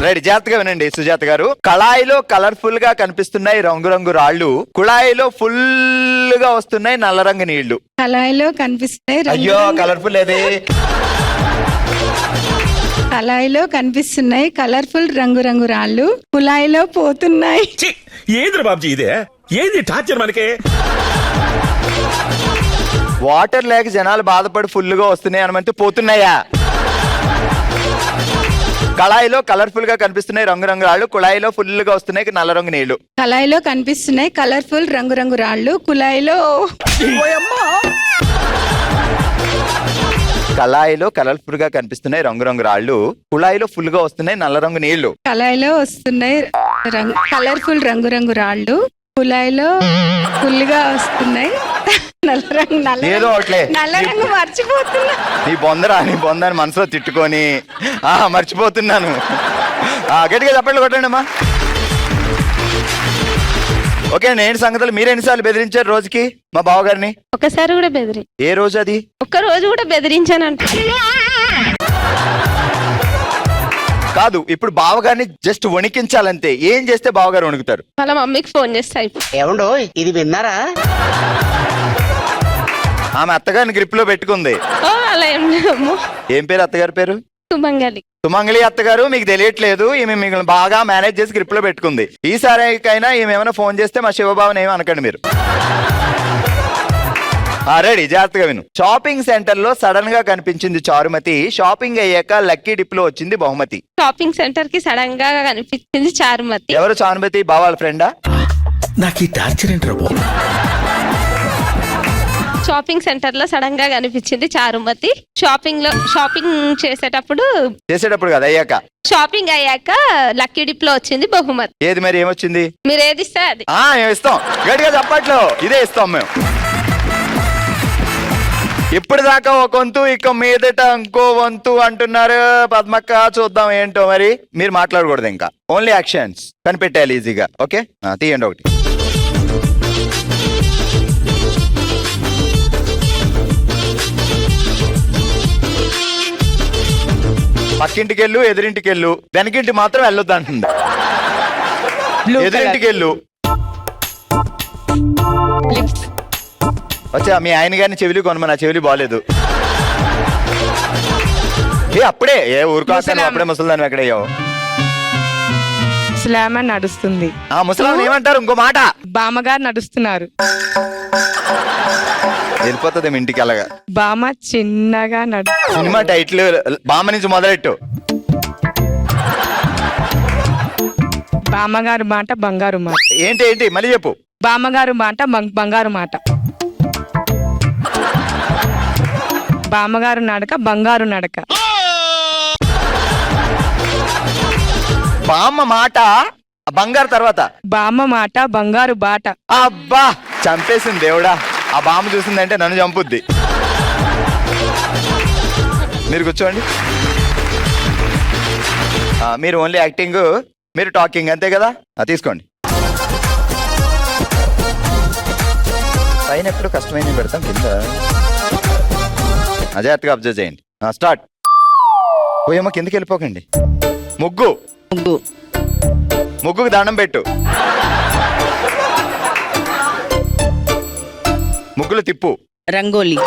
Ready, జాగ్రత్తగా వినండి సుజాత గారు. కళాయిలో కలర్ఫుల్ గా కనిపిస్తున్నాయి రంగురంగు రాళ్ళు, కుళాయిలో ఫుల్ గా వస్తున్నాయి నల్ల రంగు నీళ్లు. కళాయిలో కనిపిస్తున్నాయి అయ్యో కలర్ఫుల్ ఏది? కళాయిలో కనిపిస్తున్నాయి కలర్ఫుల్ రంగురంగు రాళ్ళు, కుళాయిలో పోతున్నాయి. ఏంద్ర బాబుజీ ఇదే? ఏంది టార్చర్ మనకి? వాటర్ లేక జనాలు బాధపడి ఫుల్ గా వస్తున్నాయి అనమంటే పోతున్నాయా? కళాయిలో కలర్ఫుల్ గా కనిపిస్తున్నాయి రంగురంగు రాళ్ళు, కుళాయిలో ఫుల్ గా వస్తున్నాయి నల్ల రంగు నీళ్లు. కళాయిలో కనిపిస్తున్నాయి కలర్ఫుల్ రంగురంగు రాళ్ళు, కుళాయిలో కళాయిలో కలర్ఫుల్ గా కనిపిస్తున్నాయి రంగురంగు రాళ్ళు, కుళాయిలో ఫుల్ గా వస్తున్నాయి నల్ల రంగు నీళ్లు. కళాయిలో వస్తున్నాయి కలర్ఫుల్ రంగురంగు రాళ్ళు, కుళాయిలో ఫుల్ గా వస్తున్నాయి ఏదో ఒకట్లే నల్ల రంగు. మర్చిపోతున్నా. నీ బొందని మనసులో తిట్టుకొని మర్చిపోతున్నాను. గట్టిగా చప్పట్లు కొట్టండి అమ్మా. ఓకే, నేను సంగతులు మీరు ఎన్నిసార్లు బెదిరించారు రోజుకి మా బావగారిని? ఒకసారి కూడా బెదిరి. ఏ రోజు అది? ఒక్క రోజు కూడా బెదిరించానంట. కాదు, ఇప్పుడు బావగారిని జస్ట్ వణికించాలంతే. ఏం చేస్తే బావగారు వణుకుతారు? వాళ్ళ మమ్మీకి ఫోన్ చేస్తే అయిపోయి. ఏమండో ఇది విన్నారా? ఆమె అత్తగారిని గ్రిప్ లో పెట్టుకుంది. అలా ఏం లేదమ్మో. ఏం పేరు అత్తగారి పేరు? సుమంగలి. సుమంగళి అత్తగారు. మీకు తెలియట్లేదు, ఈమె మిమ్మల్ని బాగా మేనేజ్ చేసి గ్రిప్ లో పెట్టుకుంది. ఈసారికైనా ఈమె ఏమైనా ఫోన్ చేస్తే మా శివబాబుని ఏమీ అనకండి మీరు. రెడీ, జాగ్రత్తగా విను. షాపింగ్ సెంటర్ లో సడన్ గా కనిపించింది చారుమతి, షాపింగ్ అయ్యాక లక్కీ డిప్ లో వచ్చింది బహుమతి. షాపింగ్ సెంటర్ కి సడన్ గా కనిపించింది చారుమతి. ఎవరు చారుమతి? బావాళ్ళ ఫ్రెండా? నాకు ఈ టార్చర్ ఏంట్రా బాబు? షాపింగ్ సెంటర్ లో సడన్ గా కనిపించింది చారుమతి. షాపింగ్ చేసేటప్పుడు కదా, అయ్యాక. షాపింగ్ అయ్యాక లక్కీ డిప్ లో వచ్చింది బహుమతి. ఏది మరి? ఏమొచ్చింది? మీరు ఏది ఇస్తే అది. మేము ఇస్తాం. గట్టిగా చెప్పట్లో ఇదే ఇస్తాం మేము. ఇప్పటిదాకా ఒక వంతు, ఇక మీదట ఇంకో వంతు అంటున్నారు పద్మక్క. చూద్దాం ఏంటో మరి. మీరు మాట్లాడకూడదు ఇంకా, ఓన్లీ యాక్షన్స్ కనిపెట్టాలి ఈజీగా. ఓకే, తీయండి ఒకటి. పక్కింటికి వెళ్ళు, ఎదురింటికి వెళ్ళు, వెనకింటి మాత్రం వెళ్ళొద్దు అంటుంది. ఎదురింటికి వెళ్ళు. వచ్చా మీ ఆయన గారిని చెవిలి కొనమని. చెవిలి బాగాలేదు. అప్పుడే ఊరుకోసాను. అప్పుడే ముసలిదాన్ని ఎక్కడయ్యావు? ముసలామె నడుస్తుంది. ముసలాం ఏమంటారు? ఇంకో మాట. బామ్మగారు నడుస్తున్నారు. వెళ్ళిపోతుంది ఇంటికి. అలాగా బామ్మ చిన్నగా సినిమా టైటిల్ బామ్మ నుంచి మొదలెట్టు. బామ్మగారు మాట బంగారు మాట. ఏంటి ఏంటి మళ్ళీ చెప్పు. బామ్మగారు మాట బంగారు మాట. బామ్మగారు నడక బంగారు నడక. బామ్మ మాట బంగారు తర్వాత బామ్మ మాట బంగారు బాట. అబ్బా, చంపేసింది దేవుడా. ఆ బామ్మ చూసిందంటే నన్ను చంపుద్ది. మీరు కూర్చోండి. మీరు ఓన్లీ యాక్టింగ్, మీరు టాకింగ్, అంతే కదా? తీసుకోండి. పైన ఎప్పుడు కష్టమైన పెడతాం, కింద అజాగ్రత్తగా అబ్జర్వ్ చేయండి. స్టార్ట్. పోయేమో కిందకి వెళ్ళిపోకండి. ముగ్గుకు దండం పెట్టు. ముగ్గులు తిప్పు. రంగోలి.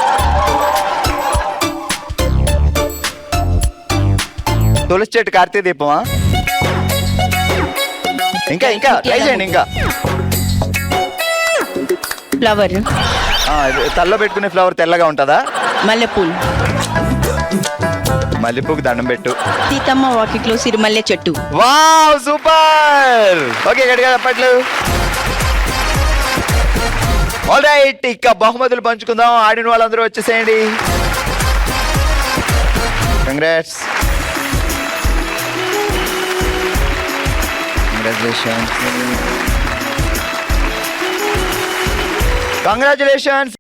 తులసి చెట్టు కార్తీక దీపమా? ఇంకా ఇంకా ట్రై చేయండి. ఇంకా ఫ్లవర్. తల్లో పెట్టుకునే ఫ్లవర్ తెల్లగా ఉంటుందా? మల్లెపూలు. మల్లెపూకి దండం పెట్టు. సీతమ్మ వాకిట్లో సిరిమల్లె చెట్టు. Wow, super. ఓకే, గట్టిగా చెప్పట్లు. ఆల్ రైట్, ఇక బహుమతులు పంచుకుందాం. ఆడిన వాళ్ళందరూ వచ్చేసేయండి. కంగ్రాట్స్. కంగ్రాచులేషన్స్.